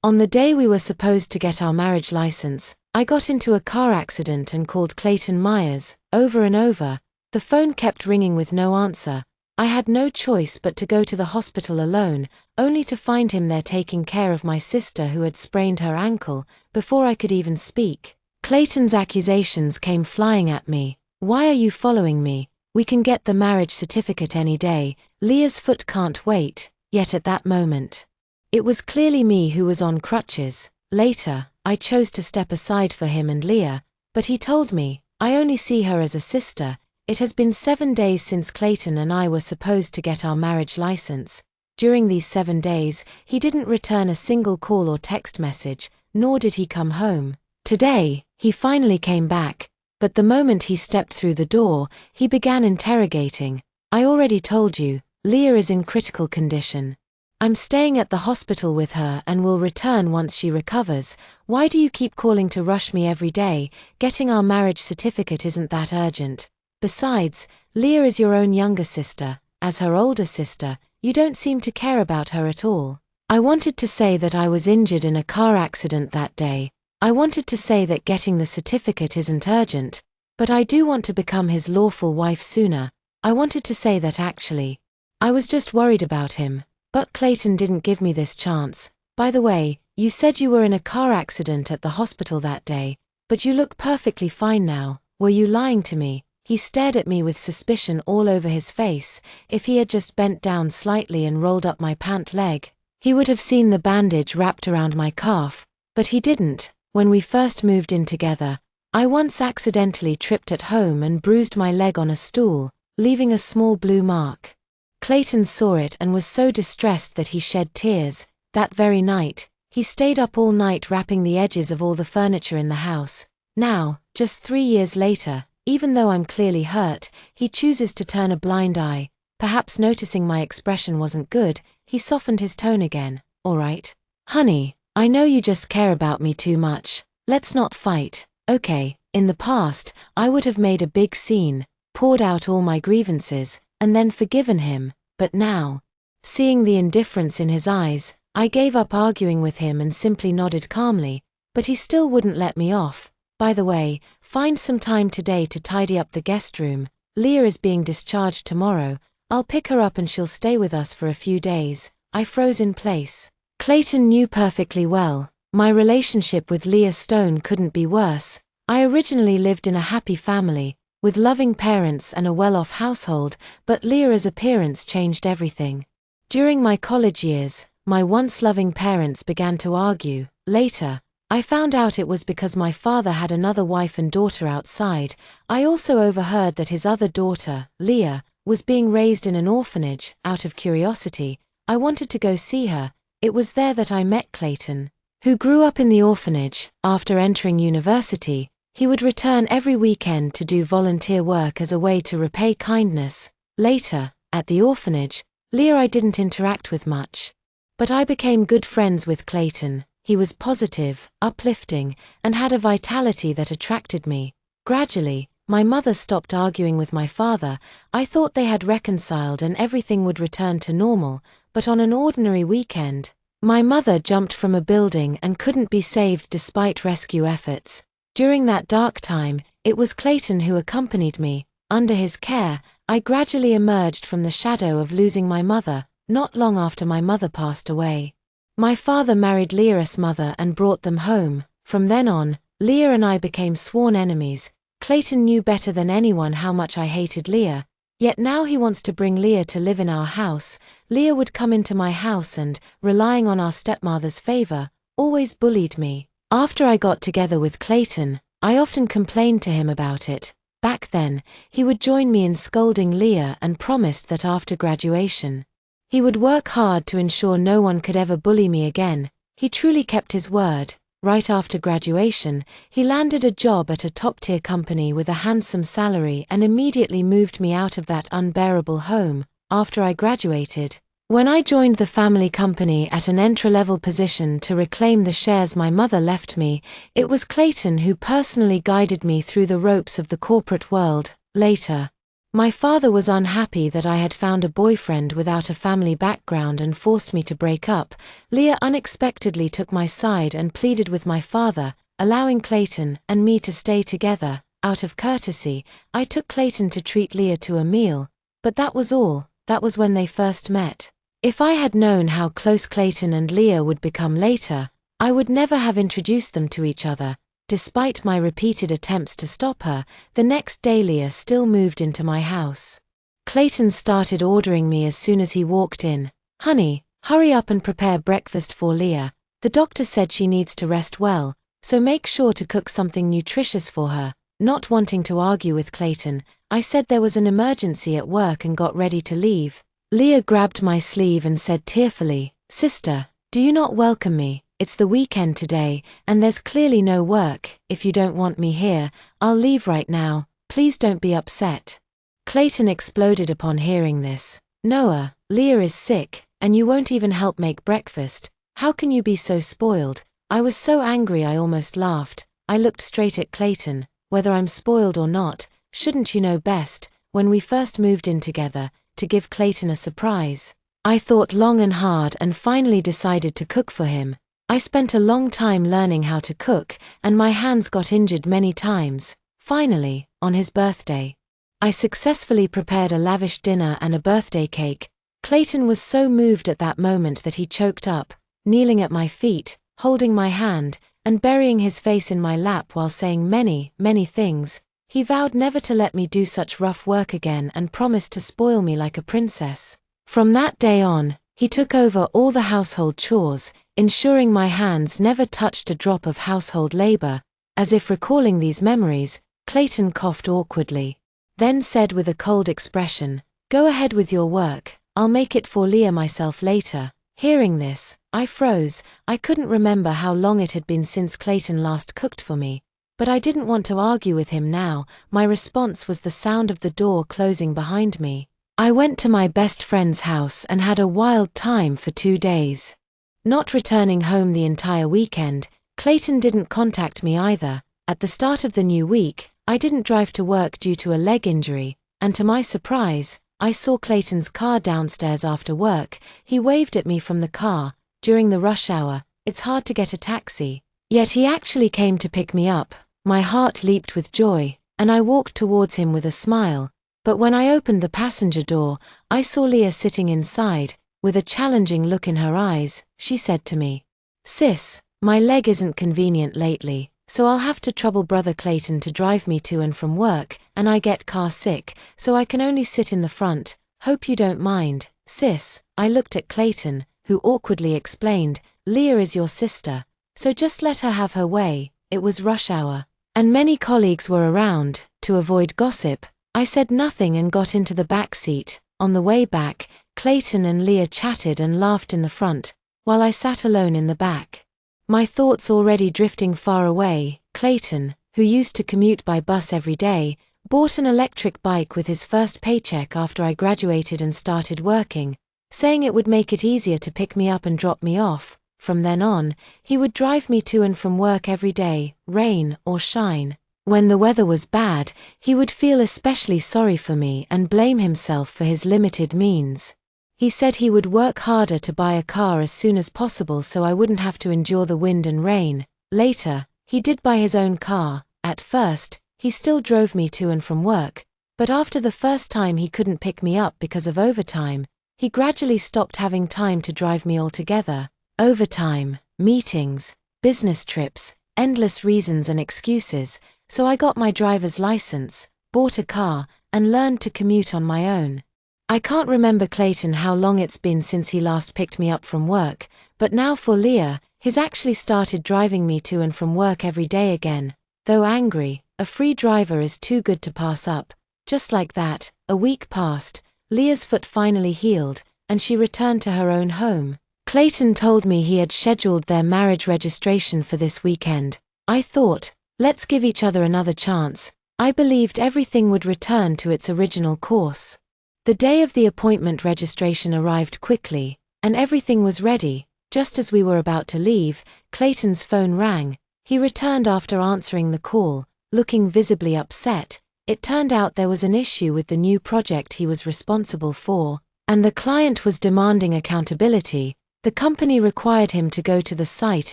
On the day we were supposed to get our marriage license, I got into a car accident and called Clayton Myers, over and over. The phone kept ringing with no answer. I had no choice but to go to the hospital alone, only to find him there taking care of my sister who had sprained her ankle, before I could even speak. Clayton's accusations came flying at me. "Why are you following me? We can get the marriage certificate any day. Leah's foot can't wait." Yet at that moment, it was clearly me who was on crutches. Later, I chose to step aside for him and Leah, but he told me, "I only see her as a sister." It has been 7 days since Clayton and I were supposed to get our marriage license. During these 7 days, he didn't return a single call or text message, nor did he come home. Today, he finally came back, but the moment he stepped through the door, he began interrogating. "I already told you, Leah is in critical condition. I'm staying at the hospital with her and will return once she recovers. Why do you keep calling to rush me every day? Getting our marriage certificate isn't that urgent. Besides, Leah is your own younger sister. As her older sister, you don't seem to care about her at all." I wanted to say that I was injured in a car accident that day. I wanted to say that getting the certificate isn't urgent, but I do want to become his lawful wife sooner. I wanted to say that actually, I was just worried about him. But Clayton didn't give me this chance. "By the way, you said you were in a car accident at the hospital that day, but you look perfectly fine now. Were you lying to me?" He stared at me with suspicion all over his face. If he had just bent down slightly and rolled up my pant leg, he would have seen the bandage wrapped around my calf, but he didn't. When we first moved in together, I once accidentally tripped at home and bruised my leg on a stool, leaving a small blue mark. Clayton saw it and was so distressed that he shed tears. That very night, he stayed up all night wrapping the edges of all the furniture in the house. Now, just 3 years later, even though I'm clearly hurt, he chooses to turn a blind eye. Perhaps noticing my expression wasn't good, he softened his tone again. "All right, honey, I know you just care about me too much. Let's not fight, okay?" In the past, I would have made a big scene, poured out all my grievances, and then forgiven him, but now, seeing the indifference in his eyes, I gave up arguing with him and simply nodded calmly, but he still wouldn't let me off. "By the way, find some time today to tidy up the guest room. Leah is being discharged tomorrow. I'll pick her up and she'll stay with us for a few days." I froze in place. Clayton knew perfectly well, my relationship with Leah Stone couldn't be worse. I originally lived in a happy family, with loving parents and a well-off household, but Leah's appearance changed everything. During my college years, my once loving parents began to argue. Later, I found out it was because my father had another wife and daughter outside. I also overheard that his other daughter, Leah, was being raised in an orphanage. Out of curiosity, I wanted to go see her. It was there that I met Clayton, who grew up in the orphanage. After entering university, he would return every weekend to do volunteer work as a way to repay kindness. Later, at the orphanage, Leah I didn't interact with much. But I became good friends with Clayton. He was positive, uplifting, and had a vitality that attracted me. Gradually, my mother stopped arguing with my father. I thought they had reconciled and everything would return to normal, but on an ordinary weekend, my mother jumped from a building and couldn't be saved despite rescue efforts. During that dark time, it was Clayton who accompanied me. Under his care, I gradually emerged from the shadow of losing my mother. Not long after my mother passed away, my father married Leah's mother and brought them home. From then on, Leah and I became sworn enemies. Clayton knew better than anyone how much I hated Leah, yet now he wants to bring Leah to live in our house. Leah would come into my house and, relying on our stepmother's favor, always bullied me. After I got together with Clayton, I often complained to him about it. Back then, he would join me in scolding Leah and promised that after graduation, he would work hard to ensure no one could ever bully me again. He truly kept his word. Right after graduation, he landed a job at a top-tier company with a handsome salary and immediately moved me out of that unbearable home. After I graduated, when I joined the family company at an entry-level position to reclaim the shares my mother left me, it was Clayton who personally guided me through the ropes of the corporate world. Later, My father was unhappy that I had found a boyfriend without a family background and forced me to break up. Leah unexpectedly took my side and pleaded with my father, allowing Clayton and me to stay together. Out of courtesy, I took Clayton to treat Leah to a meal, but that was all. That was when they first met. If I had known how close Clayton and Leah would become later, I would never have introduced them to each other. Despite my repeated attempts to stop her, the next day Leah still moved into my house. Clayton started ordering me as soon as he walked in. "Honey, hurry up and prepare breakfast for Leah. The doctor said she needs to rest well, so make sure to cook something nutritious for her." Not wanting to argue with Clayton, I said there was an emergency at work and got ready to leave. Leah grabbed my sleeve and said tearfully, "Sister, do you not welcome me? It's the weekend today, and there's clearly no work. If you don't want me here, I'll leave right now. Please don't be upset." Clayton exploded upon hearing this. "Noah, Leah is sick, and you won't even help make breakfast. How can you be so spoiled?" I was so angry I almost laughed. I looked straight at Clayton. "Whether I'm spoiled or not, shouldn't you know best?" When we first moved in together, to give Clayton a surprise, I thought long and hard and finally decided to cook for him. I spent a long time learning how to cook, and my hands got injured many times. Finally, on his birthday, I successfully prepared a lavish dinner and a birthday cake. Clayton was so moved at that moment that he choked up, kneeling at my feet, holding my hand, and burying his face in my lap while saying many, many things. He vowed never to let me do such rough work again and promised to spoil me like a princess. From that day on, he took over all the household chores, ensuring my hands never touched a drop of household labor. As if recalling these memories, Clayton coughed awkwardly, then said with a cold expression, "Go ahead with your work, I'll make it for Leah myself later." Hearing this, I froze. I couldn't remember how long it had been since Clayton last cooked for me, but I didn't want to argue with him now. My response was the sound of the door closing behind me. I went to my best friend's house and had a wild time for 2 days. Not returning home the entire weekend, Clayton didn't contact me either. At the start of the new week, I didn't drive to work due to a leg injury, and to my surprise, I saw Clayton's car downstairs after work. He waved at me from the car. During the rush hour, it's hard to get a taxi. Yet he actually came to pick me up. My heart leaped with joy, and I walked towards him with a smile. But when I opened the passenger door, I saw Leah sitting inside. With a challenging look in her eyes, she said to me, "Sis, my leg isn't convenient lately, so I'll have to trouble brother Clayton to drive me to and from work, and I get car sick, so I can only sit in the front. Hope you don't mind, sis." I looked at Clayton, who awkwardly explained, "Leah is your sister, so just let her have her way." It was rush hour, and many colleagues were around. To avoid gossip, I said nothing and got into the back seat. On the way back, Clayton and Leah chatted and laughed in the front, while I sat alone in the back. My thoughts already drifting far away. Clayton, who used to commute by bus every day, bought an electric bike with his first paycheck after I graduated and started working, saying it would make it easier to pick me up and drop me off. From then on, he would drive me to and from work every day, rain or shine. When the weather was bad, he would feel especially sorry for me and blame himself for his limited means. He said he would work harder to buy a car as soon as possible so I wouldn't have to endure the wind and rain. Later, he did buy his own car. At first, he still drove me to and from work, but after the first time he couldn't pick me up because of overtime, he gradually stopped having time to drive me altogether. Overtime, meetings, business trips, endless reasons and excuses. So I got my driver's license, bought a car, and learned to commute on my own. I can't remember Clayton how long it's been since he last picked me up from work, but now for Leah, he's actually started driving me to and from work every day again. Though angry, a free driver is too good to pass up. Just like that, a week passed, Leah's foot finally healed, and she returned to her own home. Clayton told me he had scheduled their marriage registration for this weekend. I thought, let's give each other another chance. I believed everything would return to its original course. The day of the appointment registration arrived quickly, and everything was ready. Just as we were about to leave, Clayton's phone rang. He returned after answering the call, looking visibly upset. It turned out there was an issue with the new project he was responsible for, and the client was demanding accountability. The company required him to go to the site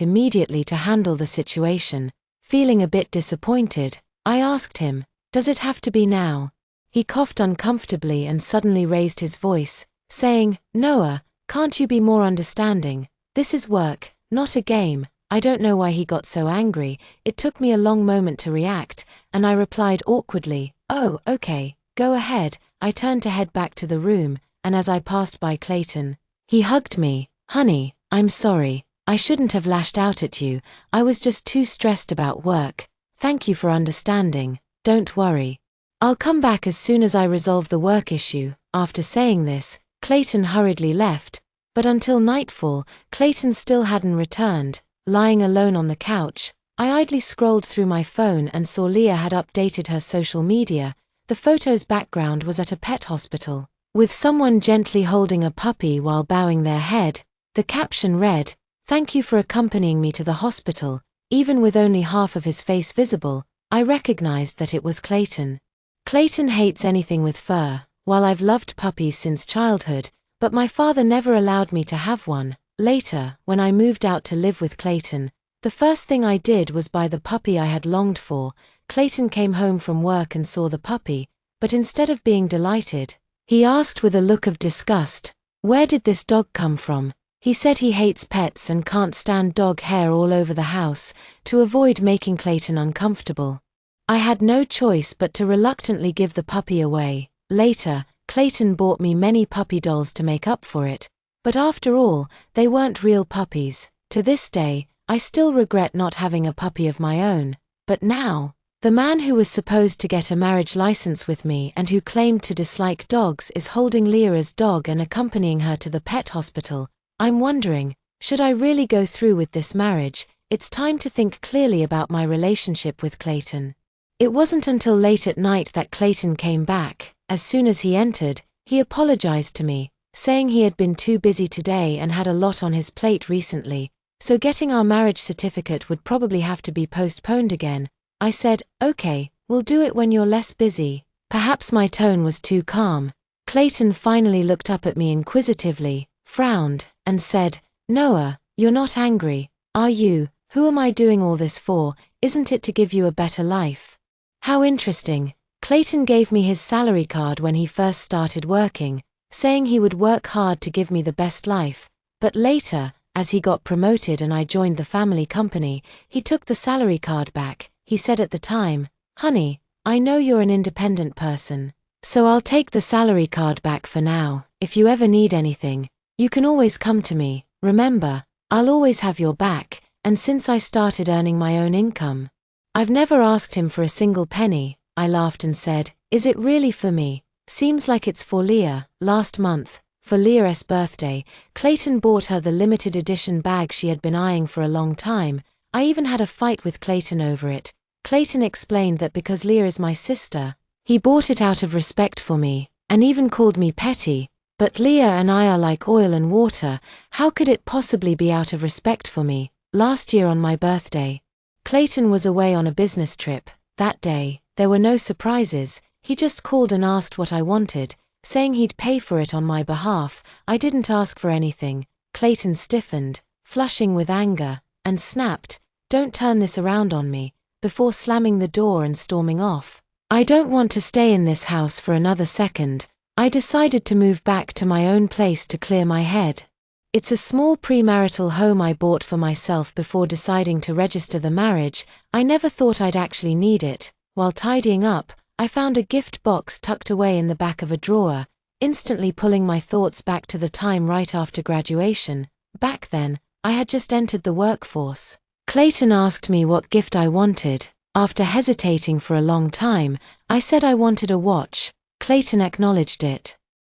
immediately to handle the situation. Feeling a bit disappointed, I asked him, "Does it have to be now?" He coughed uncomfortably and suddenly raised his voice, saying, "Noah, can't you be more understanding? This is work, not a game." I don't know why he got so angry. It took me a long moment to react, and I replied awkwardly, "Oh, okay, go ahead." I turned to head back to the room, and as I passed by Clayton, he hugged me. "Honey, I'm sorry. I shouldn't have lashed out at you. I was just too stressed about work. Thank you for understanding. Don't worry. I'll come back as soon as I resolve the work issue." After saying this, Clayton hurriedly left, but until nightfall, Clayton still hadn't returned. Lying alone on the couch, I idly scrolled through my phone and saw Leah had updated her social media. The photo's background was at a pet hospital, with someone gently holding a puppy while bowing their head. The caption read, "Thank you for accompanying me to the hospital." Even with only half of his face visible, I recognized that it was Clayton. Clayton hates anything with fur. While I've loved puppies since childhood, but my father never allowed me to have one. Later, when I moved out to live with Clayton, the first thing I did was buy the puppy I had longed for. Clayton came home from work and saw the puppy, but instead of being delighted, he asked with a look of disgust, "Where did this dog come from?" He said he hates pets and can't stand dog hair all over the house, to avoid making Clayton uncomfortable. I had no choice but to reluctantly give the puppy away. Later, Clayton bought me many puppy dolls to make up for it. But after all, they weren't real puppies. To this day, I still regret not having a puppy of my own. But now, the man who was supposed to get a marriage license with me and who claimed to dislike dogs is holding Leah's dog and accompanying her to the pet hospital. I'm wondering, should I really go through with this marriage? It's time to think clearly about my relationship with Clayton. It wasn't until late at night that Clayton came back. As soon as he entered, he apologized to me, saying he had been too busy today and had a lot on his plate recently, so getting our marriage certificate would probably have to be postponed again. I said, "Okay, we'll do it when you're less busy." Perhaps my tone was too calm. Clayton finally looked up at me inquisitively, frowned, and said, "Noah, you're not angry, are you? Who am I doing all this for? Isn't it to give you a better life?" How interesting. Clayton gave me his salary card when he first started working, saying he would work hard to give me the best life. But later, as he got promoted and I joined the family company, he took the salary card back. He said at the time, "Honey, I know you're an independent person, so I'll take the salary card back for now. If you ever need anything, you can always come to me. Remember, I'll always have your back." And since I started earning my own income, I've never asked him for a single penny. I laughed and said, "Is it really for me?" "Seems like it's for Leah." Last month, for Leah's birthday, Clayton bought her the limited edition bag she had been eyeing for a long time. I even had a fight with Clayton over it. Clayton explained that because Leah is my sister, he bought it out of respect for me, and even called me petty. But Leah and I are like oil and water. How could it possibly be out of respect for me? Last year on my birthday, Clayton was away on a business trip. That day, there were no surprises. He just called and asked what I wanted, saying he'd pay for it on my behalf. I didn't ask for anything. Clayton stiffened, flushing with anger, and snapped, "Don't turn this around on me," before slamming the door and storming off. I don't want to stay in this house for another second. I decided to move back to my own place to clear my head. It's a small premarital home I bought for myself before deciding to register the marriage. I never thought I'd actually need it. While tidying up, I found a gift box tucked away in the back of a drawer, instantly pulling my thoughts back to the time right after graduation. Back then, I had just entered the workforce. Clayton asked me what gift I wanted. After hesitating for a long time, I said I wanted a watch. Clayton acknowledged it.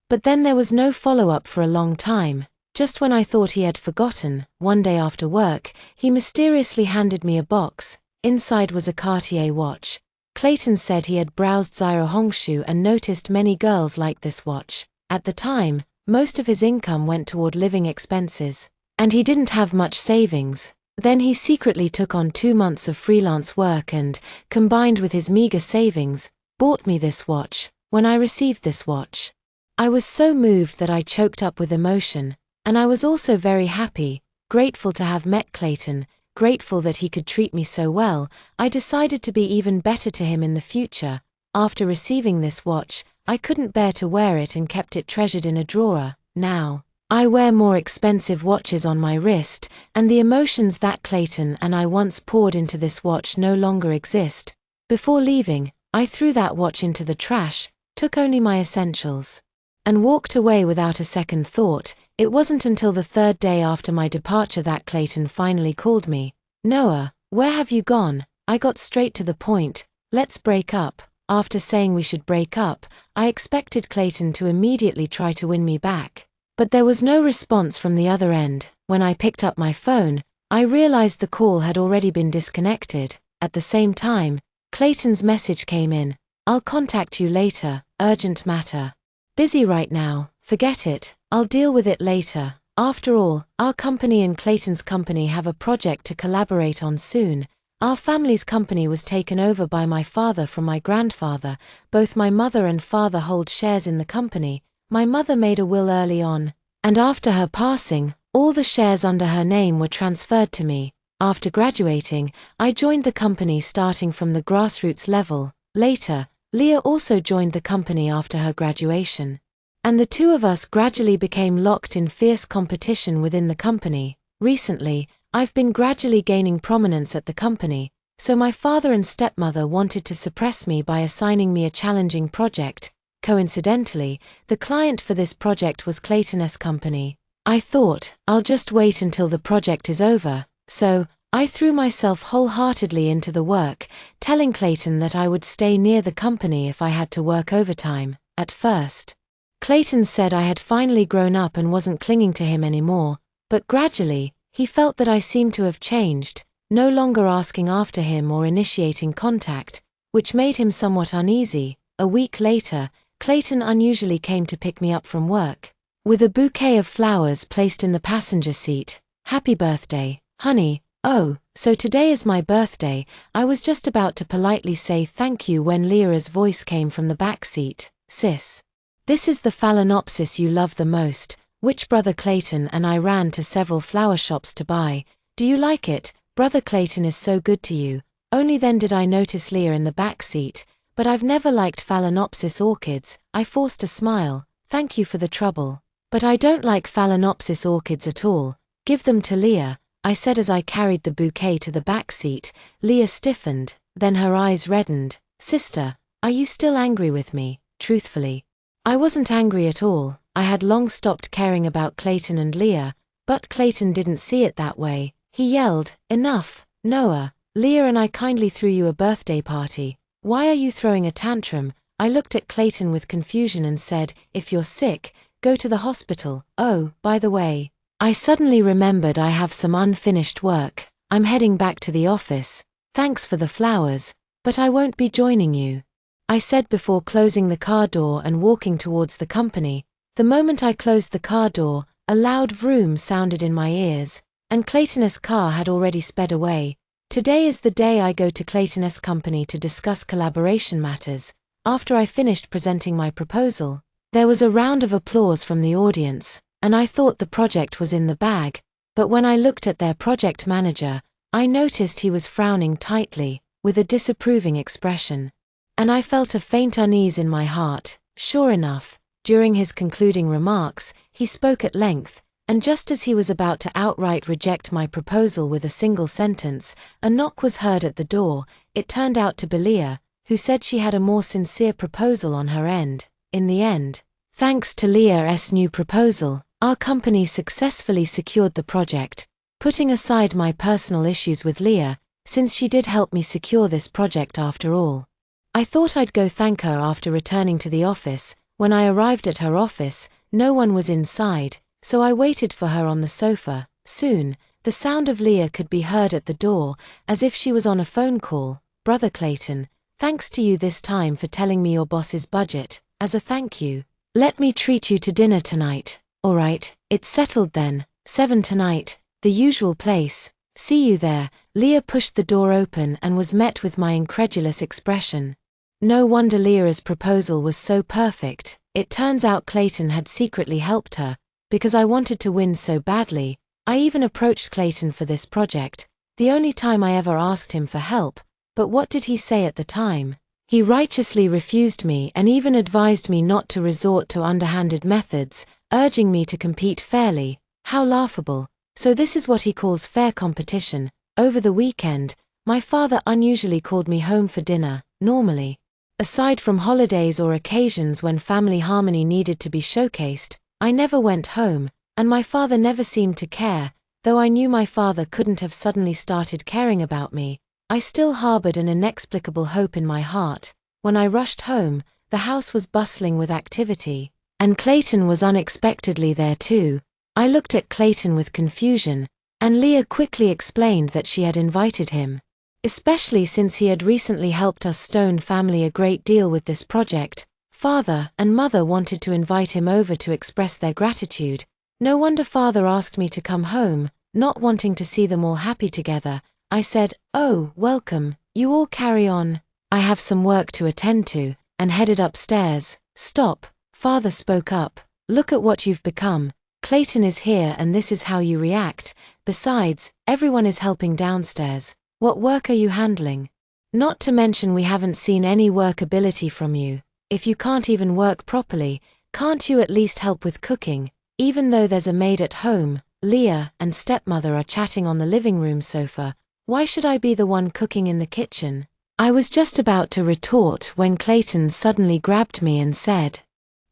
But then there was no follow-up for a long time. Just when I thought he had forgotten, one day after work, he mysteriously handed me a box. Inside was a Cartier watch. Clayton said he had browsed Zairo Hongshu and noticed many girls liked this watch. At the time, most of his income went toward living expenses, and he didn't have much savings. Then he secretly took on 2 months of freelance work and, combined with his meager savings, bought me this watch. When I received this watch, I was so moved that I choked up with emotion, and I was also very happy, grateful to have met Clayton, grateful that he could treat me so well. I decided to be even better to him in the future. After receiving this watch, I couldn't bear to wear it and kept it treasured in a drawer. Now, I wear more expensive watches on my wrist, and the emotions that Clayton and I once poured into this watch no longer exist. Before leaving, I threw that watch into the trash, took only my essentials, and walked away without a second thought. It wasn't until the third day after my departure that Clayton finally called me. "Noah, where have you gone?" I got straight to the point. "Let's break up." After saying we should break up, I expected Clayton to immediately try to win me back. But there was no response from the other end. When I picked up my phone, I realized the call had already been disconnected. At the same time, Clayton's message came in. "I'll contact you later, urgent matter. Busy right now, forget it, I'll deal with it later." After all, our company and Clayton's company have a project to collaborate on soon. Our family's company was taken over by my father from my grandfather. Both my mother and father hold shares in the company. My mother made a will early on, and after her passing, all the shares under her name were transferred to me. After graduating, I joined the company starting from the grassroots level. Later, Leah also joined the company after her graduation, and the two of us gradually became locked in fierce competition within the company. Recently, I've been gradually gaining prominence at the company, so my father and stepmother wanted to suppress me by assigning me a challenging project. Coincidentally, the client for this project was Clayton's company. I thought, I'll just wait until the project is over, so I threw myself wholeheartedly into the work, telling Clayton that I would stay near the company if I had to work overtime. At first, Clayton said I had finally grown up and wasn't clinging to him anymore, but gradually, he felt that I seemed to have changed, no longer asking after him or initiating contact, which made him somewhat uneasy. A week later, Clayton unusually came to pick me up from work, with a bouquet of flowers placed in the passenger seat. "Happy birthday, honey." "Oh, so today is my birthday." I was just about to politely say thank you when Leah's voice came from the back seat. "Sis, this is the phalaenopsis you love the most, which Brother Clayton and I ran to several flower shops to buy. Do you like it? Brother Clayton is so good to you." Only then did I notice Leah in the back seat. "But I've never liked phalaenopsis orchids." I forced a smile. "Thank you for the trouble. But I don't like phalaenopsis orchids at all. Give them to Leah," I said as I carried the bouquet to the back seat. Leah stiffened, then her eyes reddened. "Sister, are you still angry with me?" Truthfully, I wasn't angry at all. I had long stopped caring about Clayton and Leah, but Clayton didn't see it that way. He yelled, "Enough, Noah. Leah and I kindly threw you a birthday party. Why are you throwing a tantrum?" I looked at Clayton with confusion and said, "If you're sick, go to the hospital. Oh, by the way, I suddenly remembered I have some unfinished work. I'm heading back to the office. Thanks for the flowers, but I won't be joining you," I said before closing the car door and walking towards the company. The moment I closed the car door, a loud vroom sounded in my ears, and Clayton's car had already sped away. Today is the day I go to Clayton's company to discuss collaboration matters. After I finished presenting my proposal, there was a round of applause from the audience, and I thought the project was in the bag. But when I looked at their project manager, I noticed he was frowning tightly, with a disapproving expression, and I felt a faint unease in my heart. Sure enough, during his concluding remarks, he spoke at length, and just as he was about to outright reject my proposal with a single sentence, a knock was heard at the door. It turned out to be Leah, who said she had a more sincere proposal on her end. In the end, thanks to Leah's new proposal, our company successfully secured the project. Putting aside my personal issues with Leah, since she did help me secure this project after all, I thought I'd go thank her after returning to the office. When I arrived at her office, no one was inside, so I waited for her on the sofa. Soon, the sound of Leah could be heard at the door, as if she was on a phone call. "Brother Clayton, thanks to you this time for telling me your boss's budget. As a thank you, let me treat you to dinner tonight." "Alright, it's settled then. 7 tonight, the usual place. See you there." Leah pushed the door open and was met with my incredulous expression. No wonder Leah's proposal was so perfect. It turns out Clayton had secretly helped her, because I wanted to win so badly. I even approached Clayton for this project, the only time I ever asked him for help, but what did he say at the time? He righteously refused me and even advised me not to resort to underhanded methods, urging me to compete fairly. How laughable. So this is what he calls fair competition. Over the weekend, my father unusually called me home for dinner. Normally, aside from holidays or occasions when family harmony needed to be showcased, I never went home, and my father never seemed to care. Though I knew my father couldn't have suddenly started caring about me, I still harbored an inexplicable hope in my heart. When I rushed home, the house was bustling with activity, and Clayton was unexpectedly there too. I looked at Clayton with confusion, and Leah quickly explained that she had invited him, especially since he had recently helped us Stone family a great deal with this project. Father and Mother wanted to invite him over to express their gratitude. No wonder Father asked me to come home, not wanting to see them all happy together. I said, "Oh, welcome, you all carry on. I have some work to attend to," and headed upstairs. "Stop," Father spoke up. "Look at what you've become. Clayton is here and this is how you react. Besides, everyone is helping downstairs. What work are you handling? Not to mention we haven't seen any workability from you. If you can't even work properly, can't you at least help with cooking? Even though there's a maid at home, Leah and stepmother are chatting on the living room sofa. Why should I be the one cooking in the kitchen?" I was just about to retort when Clayton suddenly grabbed me and said,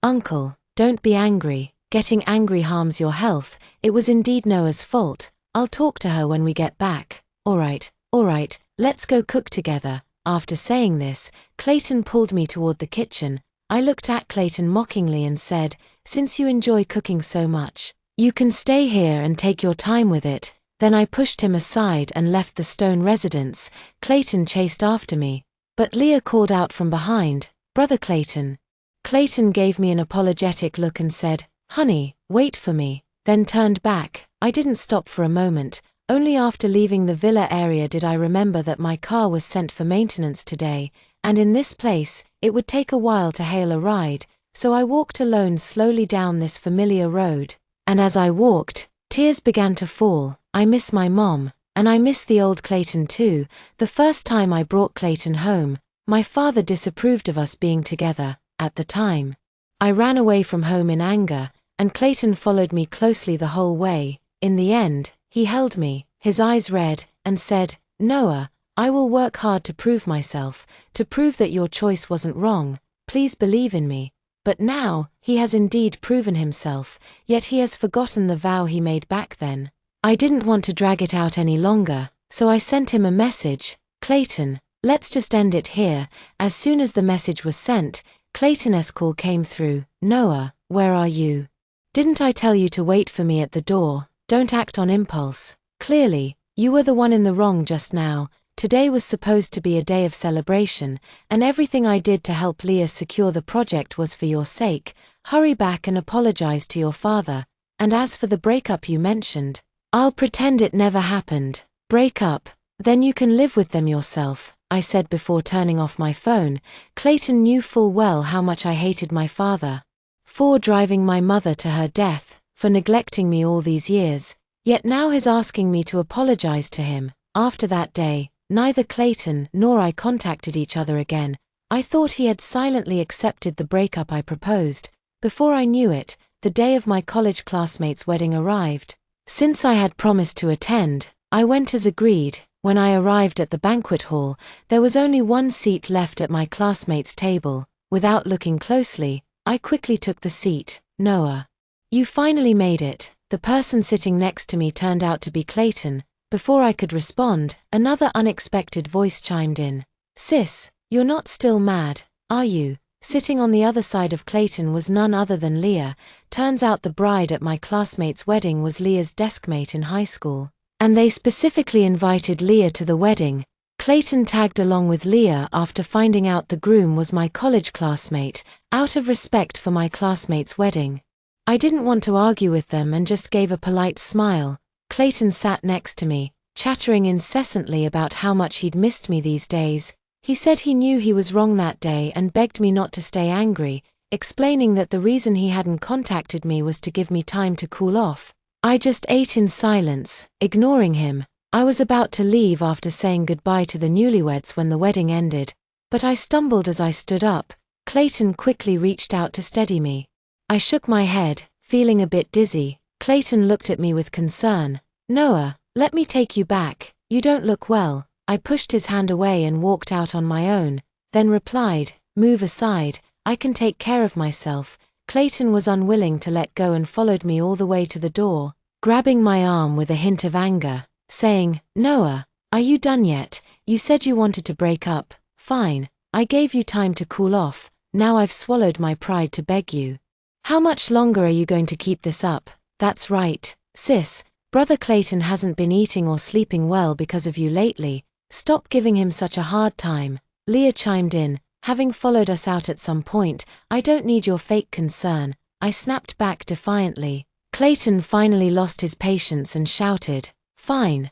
"Uncle, don't be angry. Getting angry harms your health. It was indeed Noah's fault. I'll talk to her when we get back." All right, let's go cook together." After saying this, Clayton pulled me toward the kitchen. I looked at Clayton mockingly and said, "Since you enjoy cooking so much, you can stay here and take your time with it." Then I pushed him aside and left the Stone residence. Clayton chased after me, but Leah called out from behind, "Brother Clayton." Clayton gave me an apologetic look and said, "Honey, wait for me," then turned back. I didn't stop for a moment. Only after leaving the villa area did I remember that my car was sent for maintenance today, and in this place, it would take a while to hail a ride, so I walked alone slowly down this familiar road. And as I walked, tears began to fall. I miss my mom, and I miss the old Clayton too. The first time I brought Clayton home, my father disapproved of us being together. At the time, I ran away from home in anger, and Clayton followed me closely the whole way. In the end, he held me, his eyes red, and said, "Noah, I will work hard to prove myself, to prove that your choice wasn't wrong. Please believe in me." But now, he has indeed proven himself, yet he has forgotten the vow he made back then. I didn't want to drag it out any longer, so I sent him a message, "Clayton, let's just end it here." As soon as the message was sent, Clayton's call came through, "Noah, where are you? Didn't I tell you to wait for me at the door? Don't act on impulse. Clearly, you were the one in the wrong just now. Today was supposed to be a day of celebration, and everything I did to help Leah secure the project was for your sake. Hurry back and apologize to your father. And as for the breakup you mentioned, I'll pretend it never happened. Break up, then you can live with them yourself," I said before turning off my phone. Clayton knew full well how much I hated my father for driving my mother to her death, for neglecting me all these years, yet now he's asking me to apologize to him. After that day, neither Clayton nor I contacted each other again. I thought he had silently accepted the breakup I proposed. Before I knew it, the day of my college classmate's wedding arrived. Since I had promised to attend, I went as agreed. When I arrived at the banquet hall, there was only one seat left at my classmate's table. Without looking closely, I quickly took the seat. "Noah, you finally made it." The person sitting next to me turned out to be Clayton. Before I could respond, another unexpected voice chimed in. "Sis, you're not still mad, are you?" Sitting on the other side of Clayton was none other than Leah. Turns out the bride at my classmate's wedding was Leah's deskmate in high school, and they specifically invited Leah to the wedding. Clayton tagged along with Leah after finding out the groom was my college classmate, out of respect for my classmate's wedding. I didn't want to argue with them and just gave a polite smile. Clayton sat next to me, chattering incessantly about how much he'd missed me these days. He said he knew he was wrong that day and begged me not to stay angry, explaining that the reason he hadn't contacted me was to give me time to cool off. I just ate in silence, ignoring him. I was about to leave after saying goodbye to the newlyweds when the wedding ended, but I stumbled as I stood up. Clayton quickly reached out to steady me. I shook my head, feeling a bit dizzy. Clayton looked at me with concern. "Noah, let me take you back, you don't look well." I pushed his hand away and walked out on my own, then replied, "Move aside, I can take care of myself." Clayton was unwilling to let go and followed me all the way to the door, grabbing my arm with a hint of anger, saying, "Noah, are you done yet? You said you wanted to break up. Fine, I gave you time to cool off, now I've swallowed my pride to beg you. How much longer are you going to keep this up?" "That's right, sis, brother Clayton hasn't been eating or sleeping well because of you lately. Stop giving him such a hard time," Leah chimed in, having followed us out at some point. "I don't need your fake concern," I snapped back defiantly. Clayton finally lost his patience and shouted, Fine,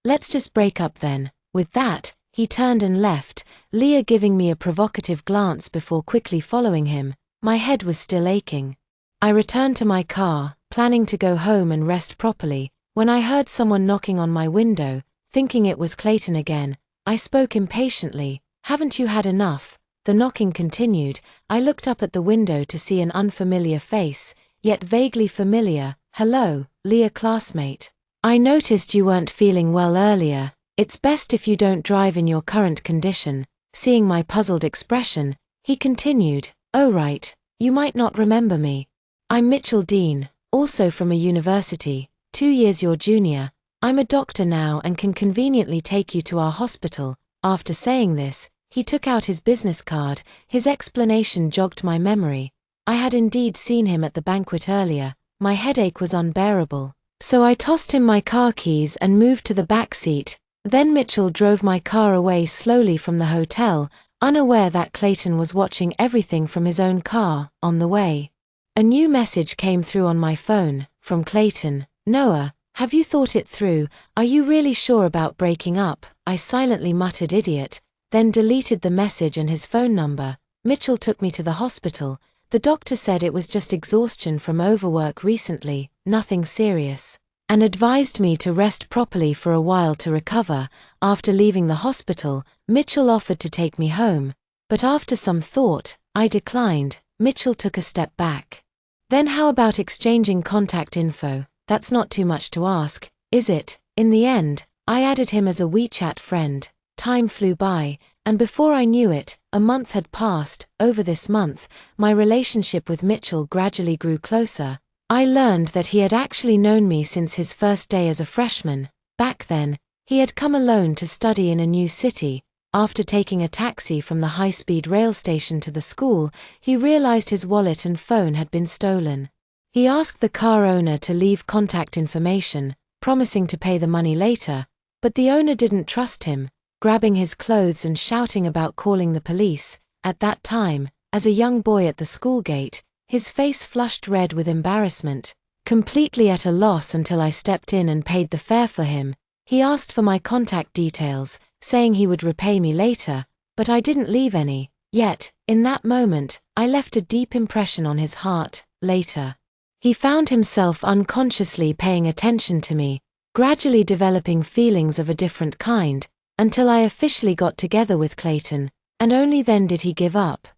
let's just break up then." With that, he turned and left, Leah giving me a provocative glance before quickly following him. My head was still aching. I returned to my car, planning to go home and rest properly, when I heard someone knocking on my window. Thinking it was Clayton again, I spoke impatiently, "Haven't you had enough?" The knocking continued. I looked up at the window to see an unfamiliar face, yet vaguely familiar. "Hello, Leah, classmate. I noticed you weren't feeling well earlier. It's best if you don't drive in your current condition." Seeing my puzzled expression, he continued, "Oh right, you might not remember me. I'm Mitchell Dean, also from a university, 2 years your junior. I'm a doctor now and can conveniently take you to our hospital." After saying this, he took out his business card. His explanation jogged my memory. I had indeed seen him at the banquet earlier. My headache was unbearable, so I tossed him my car keys and moved to the back seat. Then Mitchell drove my car away slowly from the hotel, unaware that Clayton was watching everything from his own car. On the way, a new message came through on my phone, from Clayton. "Noah, have you thought it through? Are you really sure about breaking up?" I silently muttered idiot, then deleted the message and his phone number. Mitchell took me to the hospital. The doctor said it was just exhaustion from overwork recently, nothing serious, and advised me to rest properly for a while to recover. After leaving the hospital, Mitchell offered to take me home, but after some thought, I declined. Mitchell took a step back. "Then how about exchanging contact info? That's not too much to ask, is it?" In the end, I added him as a WeChat friend. Time flew by, and before I knew it, a month had passed. Over this month, my relationship with Mitchell gradually grew closer. I learned that he had actually known me since his first day as a freshman. Back then, he had come alone to study in a new city. After taking a taxi from the high-speed rail station to the school, he realized his wallet and phone had been stolen. He asked the car owner to leave contact information, promising to pay the money later, but the owner didn't trust him, grabbing his clothes and shouting about calling the police. At that time, as a young boy at the school gate, his face flushed red with embarrassment, completely at a loss until I stepped in and paid the fare for him. He asked for my contact details, saying he would repay me later, but I didn't leave any. Yet, in that moment, I left a deep impression on his heart. Later, he found himself unconsciously paying attention to me, gradually developing feelings of a different kind, until I officially got together with Clayton, and only then did he give up.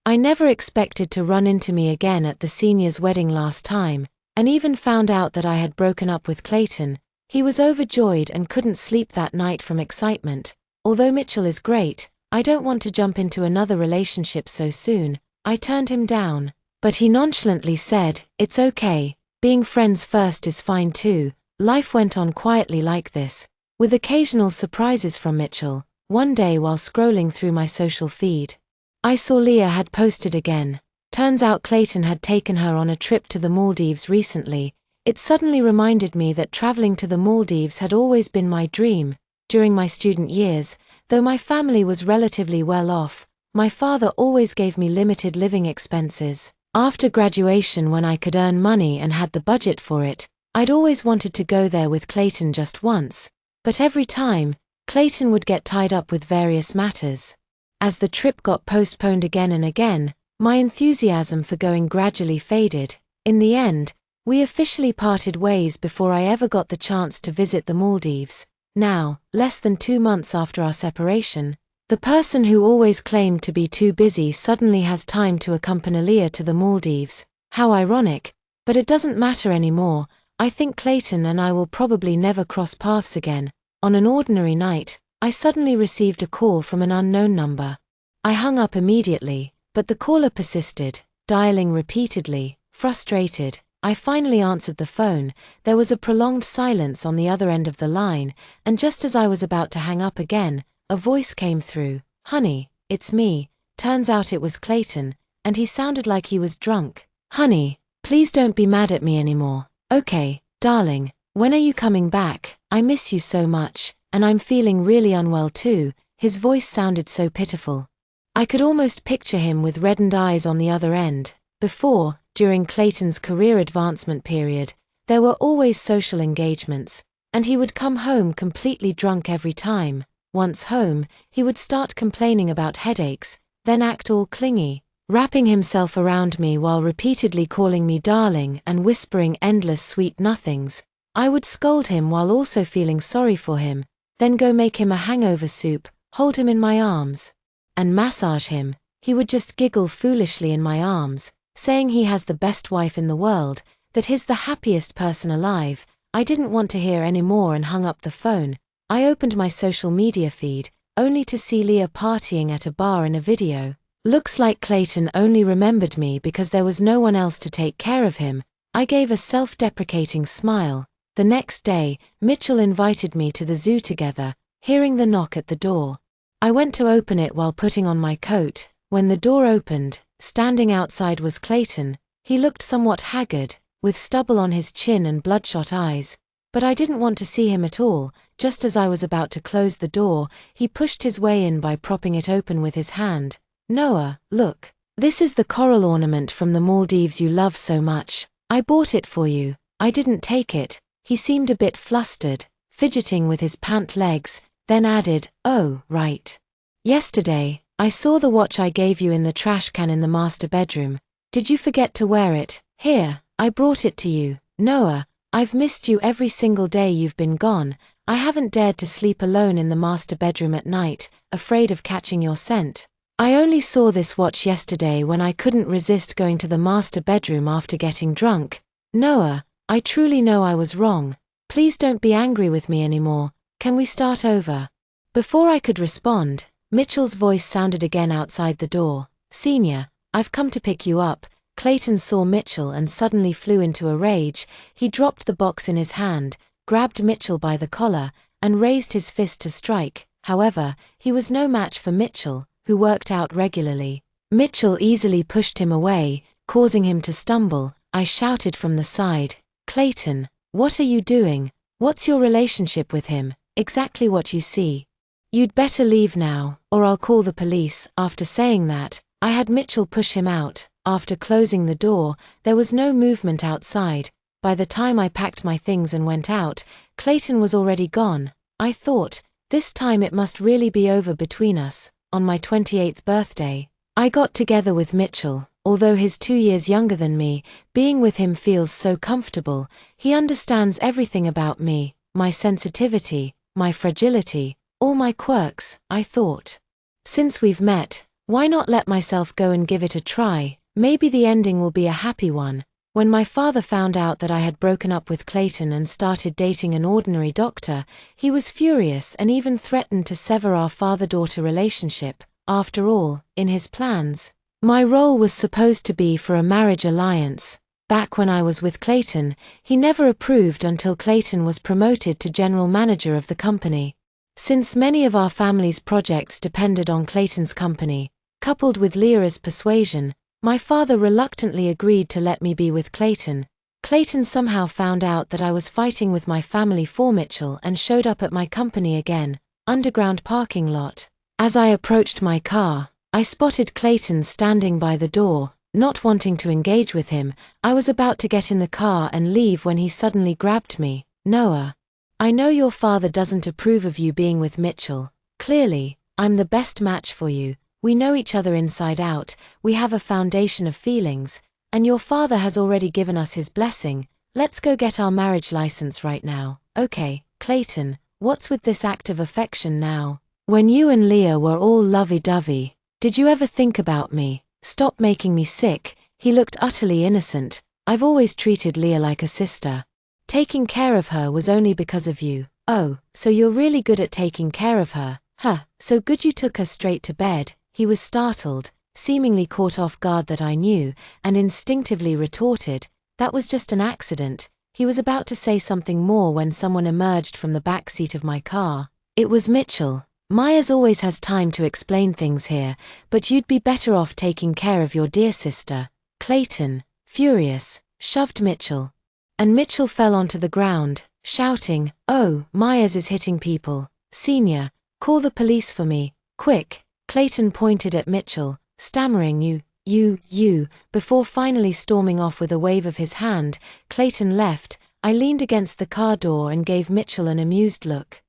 I never expected to run into me again at the senior's wedding last time, and even found out that I had broken up with Clayton. He was overjoyed and couldn't sleep that night from excitement. Although Mitchell is great, I don't want to jump into another relationship so soon. I turned him down, but he nonchalantly said, "It's okay, being friends first is fine too." Life went on quietly like this, with occasional surprises from Mitchell. One day while scrolling through my social feed, I saw Leah had posted again. Turns out Clayton had taken her on a trip to the Maldives recently. It suddenly reminded me that traveling to the Maldives had always been my dream. During my student years, though my family was relatively well off, my father always gave me limited living expenses. After graduation, when I could earn money and had the budget for it, I'd always wanted to go there with Clayton just once. But every time, Clayton would get tied up with various matters. As the trip got postponed again and again, my enthusiasm for going gradually faded. In the end, we officially parted ways before I ever got the chance to visit the Maldives. Now, less than 2 months after our separation, the person who always claimed to be too busy suddenly has time to accompany Leah to the Maldives. How ironic, but it doesn't matter anymore. I think Clayton and I will probably never cross paths again. On an ordinary night, I suddenly received a call from an unknown number. I hung up immediately, but the caller persisted, dialing repeatedly. Frustrated, I finally answered the phone. There was a prolonged silence on the other end of the line, and just as I was about to hang up again, a voice came through. "Honey, it's me." Turns out it was Clayton, and he sounded like he was drunk. "Honey, please don't be mad at me anymore." "Okay, darling, when are you coming back? I miss you so much, and I'm feeling really unwell too." His voice sounded so pitiful. I could almost picture him with reddened eyes on the other end. Before, during Clayton's career advancement period, there were always social engagements, and he would come home completely drunk every time. Once home, he would start complaining about headaches, then act all clingy, wrapping himself around me while repeatedly calling me darling and whispering endless sweet nothings. I would scold him while also feeling sorry for him, then go make him a hangover soup, hold him in my arms, and massage him. He would just giggle foolishly in my arms, saying he has the best wife in the world, that he's the happiest person alive. I didn't want to hear any more and hung up the phone. I opened my social media feed, only to see Leah partying at a bar in a video. Looks like Clayton only remembered me because there was no one else to take care of him. I gave a self-deprecating smile. The next day, Mitchell invited me to the zoo together. Hearing the knock at the door, I went to open it while putting on my coat. When the door opened, standing outside was Clayton. He looked somewhat haggard, with stubble on his chin and bloodshot eyes. But I didn't want to see him at all. Just as I was about to close the door, he pushed his way in by propping it open with his hand. "Noah, look. This is the coral ornament from the Maldives you love so much. I bought it for you." I didn't take it. He seemed a bit flustered, fidgeting with his pant legs, then added, "Oh, right. Yesterday, I saw the watch I gave you in the trash can in the master bedroom. Did you forget to wear it? Here, I brought it to you. Noah, I've missed you every single day you've been gone. I haven't dared to sleep alone in the master bedroom at night, afraid of catching your scent. I only saw this watch yesterday when I couldn't resist going to the master bedroom after getting drunk. Noah, I truly know I was wrong. Please don't be angry with me anymore. Can we start over?" Before I could respond, Mitchell's voice sounded again outside the door. "Senior, I've come to pick you up." Clayton saw Mitchell and suddenly flew into a rage. He dropped the box in his hand, grabbed Mitchell by the collar, and raised his fist to strike. However, he was no match for Mitchell, who worked out regularly. Mitchell easily pushed him away, causing him to stumble. I shouted from the side, "Clayton, what are you doing? What's your relationship with him?" "Exactly what you see. You'd better leave now, or I'll call the police." After saying that, I had Mitchell push him out. After closing the door, there was no movement outside. By the time I packed my things and went out, Clayton was already gone. I thought, this time it must really be over between us. On my 28th birthday, I got together with Mitchell. Although he's 2 years younger than me, being with him feels so comfortable. He understands everything about me, my sensitivity, my fragility, all my quirks. I thought, since we've met, why not let myself go and give it a try? Maybe the ending will be a happy one. When my father found out that I had broken up with Clayton and started dating an ordinary doctor, he was furious and even threatened to sever our father-daughter relationship. After all, in his plans, my role was supposed to be for a marriage alliance. Back when I was with Clayton, he never approved until Clayton was promoted to general manager of the company. Since many of our family's projects depended on Clayton's company, coupled with Leah's persuasion, my father reluctantly agreed to let me be with Clayton. Clayton somehow found out that I was fighting with my family for Mitchell and showed up at my company again, underground parking lot. As I approached my car, I spotted Clayton standing by the door. Not wanting to engage with him, I was about to get in the car and leave when he suddenly grabbed me. "Noah, I know your father doesn't approve of you being with Mitchell. Clearly, I'm the best match for you. We know each other inside out, we have a foundation of feelings, and your father has already given us his blessing. Let's go get our marriage license right now. Okay, Clayton, what's with this act of affection now? When you and Leah were all lovey-dovey, did you ever think about me? Stop making me sick. He looked utterly innocent. I've always treated Leah like a sister. Taking care of her was only because of you. Oh, so you're really good at taking care of her. Huh, so good you took her straight to bed. He was startled, seemingly caught off guard that I knew, and instinctively retorted, that was just an accident. He was about to say something more when someone emerged from the back seat of my car. It was Mitchell. Myers always has time to explain things here, but you'd be better off taking care of your dear sister. Clayton, furious, shoved Mitchell. And Mitchell fell onto the ground, shouting, "Oh, Myers is hitting people. Senior, call the police for me, quick." Clayton pointed at Mitchell, stammering you, before finally storming off with a wave of his hand. Clayton left. I leaned against the car door and gave Mitchell an amused look.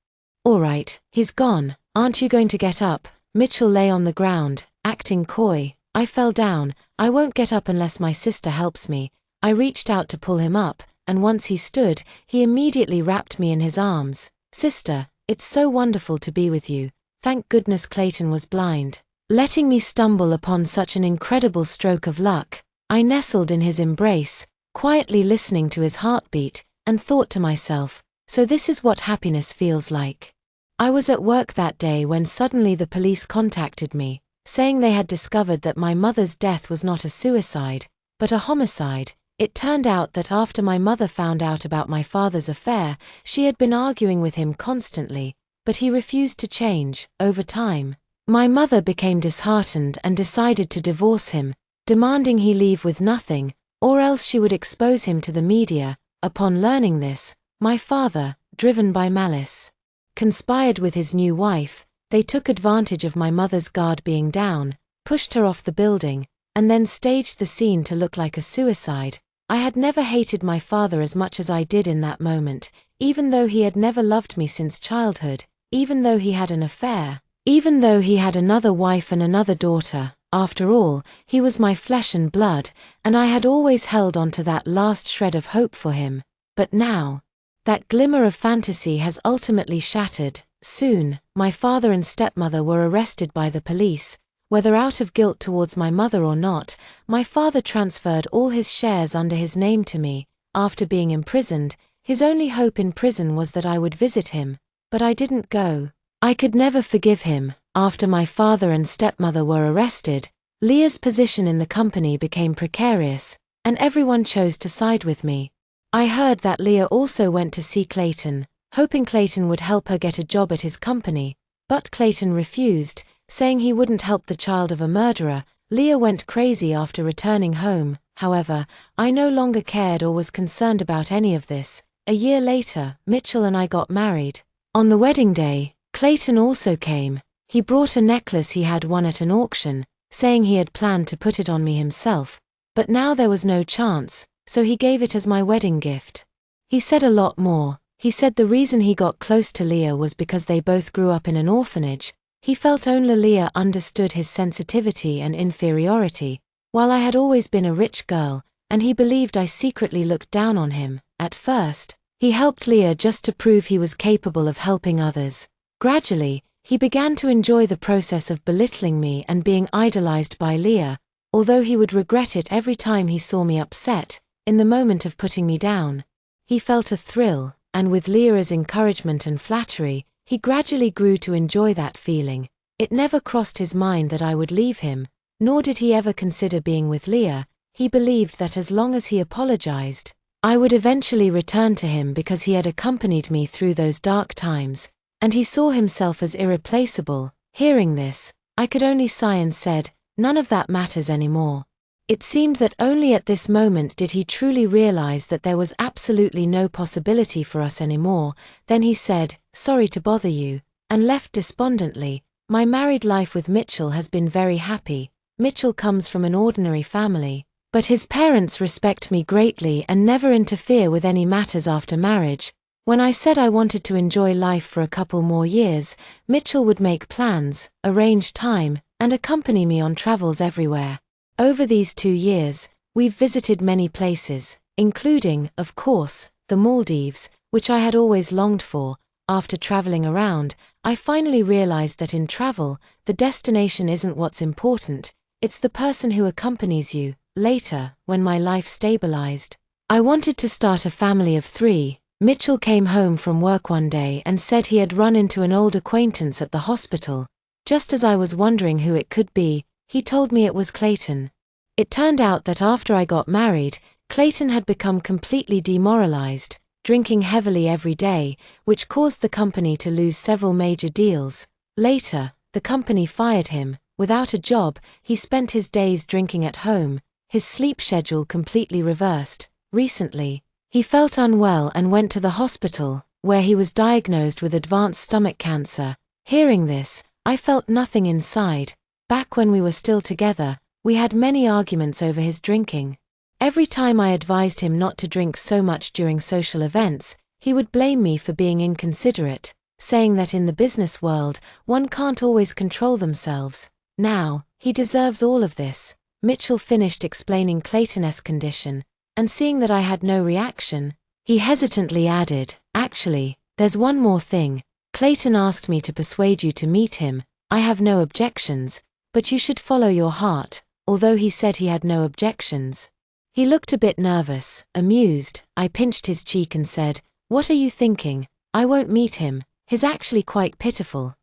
All right, he's gone. Aren't you going to get up? Mitchell lay on the ground, acting coy. I fell down. I won't get up unless my sister helps me. I reached out to pull him up, and once he stood, he immediately wrapped me in his arms. Sister, it's so wonderful to be with you. Thank goodness Clayton was blind, letting me stumble upon such an incredible stroke of luck. I nestled in his embrace, quietly listening to his heartbeat, and thought to myself, so this is what happiness feels like. I was at work that day when suddenly the police contacted me, saying they had discovered that my mother's death was not a suicide, but a homicide. It turned out that after my mother found out about my father's affair, she had been arguing with him constantly, but he refused to change. Over time, my mother became disheartened and decided to divorce him, demanding he leave with nothing, or else she would expose him to the media. Upon learning this, my father, driven by malice, conspired with his new wife. They took advantage of my mother's guard being down, pushed her off the building, and then staged the scene to look like a suicide. I had never hated my father as much as I did in that moment, even though he had never loved me since childhood, even though he had an affair, even though he had another wife and another daughter. After all, he was my flesh and blood, and I had always held on to that last shred of hope for him. But now, that glimmer of fantasy has ultimately shattered. Soon, my father and stepmother were arrested by the police. Whether out of guilt towards my mother or not, my father transferred all his shares under his name to me. After being imprisoned, his only hope in prison was that I would visit him, but I didn't go. I could never forgive him. After my father and stepmother were arrested, Leah's position in the company became precarious, and everyone chose to side with me. I heard that Leah also went to see Clayton, hoping Clayton would help her get a job at his company, but Clayton refused, saying he wouldn't help the child of a murderer. Leah went crazy after returning home. However, I no longer cared or was concerned about any of this. A year later, Mitchell and I got married. On the wedding day, Clayton also came. He brought a necklace he had won at an auction, saying he had planned to put it on me himself, but now there was no chance, so he gave it as my wedding gift. He said a lot more. He said the reason he got close to Leah was because they both grew up in an orphanage. He felt only Leah understood his sensitivity and inferiority, while I had always been a rich girl, and he believed I secretly looked down on him. At first, he helped Leah just to prove he was capable of helping others. Gradually, he began to enjoy the process of belittling me and being idolized by Leah, although he would regret it every time he saw me upset. In the moment of putting me down, he felt a thrill, and with Leah's encouragement and flattery, he gradually grew to enjoy that feeling. It never crossed his mind that I would leave him, nor did he ever consider being with Leah. He believed that as long as he apologized, I would eventually return to him because he had accompanied me through those dark times, and he saw himself as irreplaceable. Hearing this, I could only sigh and said, none of that matters anymore. It seemed that only at this moment did he truly realize that there was absolutely no possibility for us anymore. Then he said, sorry to bother you, and left despondently. My married life with Mitchell has been very happy. Mitchell comes from an ordinary family, but his parents respect me greatly and never interfere with any matters after marriage. When I said I wanted to enjoy life for a couple more years, Mitchell would make plans, arrange time, and accompany me on travels everywhere. Over these 2 years, we've visited many places, including, of course, the Maldives, which I had always longed for. After traveling around, I finally realized that in travel, the destination isn't what's important, it's the person who accompanies you. Later, when my life stabilized, I wanted to start a family of 3. Mitchell came home from work one day and said he had run into an old acquaintance at the hospital. Just as I was wondering who it could be, he told me it was Clayton. It turned out that after I got married, Clayton had become completely demoralized, drinking heavily every day, which caused the company to lose several major deals. Later, the company fired him. Without a job, he spent his days drinking at home, his sleep schedule completely reversed. Recently, he felt unwell and went to the hospital, where he was diagnosed with advanced stomach cancer. Hearing this, I felt nothing inside. Back when we were still together, we had many arguments over his drinking. Every time I advised him not to drink so much during social events, he would blame me for being inconsiderate, saying that in the business world, one can't always control themselves. Now, he deserves all of this. Mitchell finished explaining Clayton's condition, and seeing that I had no reaction, he hesitantly added, "Actually, there's one more thing. Clayton asked me to persuade you to meet him. I have no objections, but you should follow your heart." Although he said he had no objections, he looked a bit nervous, amused. I pinched his cheek and said, "What are you thinking? I won't meet him. He's actually quite pitiful.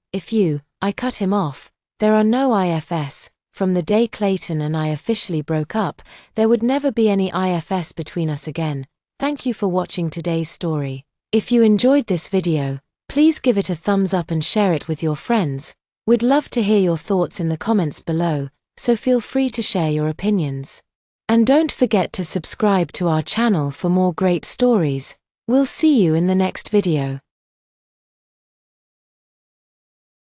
I cut him off. There are no IFS. From the day Clayton and I officially broke up, there would never be any IFS between us again. Thank you for watching today's story. If you enjoyed this video, please give it a thumbs up and share it with your friends. We'd love to hear your thoughts in the comments below, so feel free to share your opinions. And don't forget to subscribe to our channel for more great stories. We'll see you in the next video.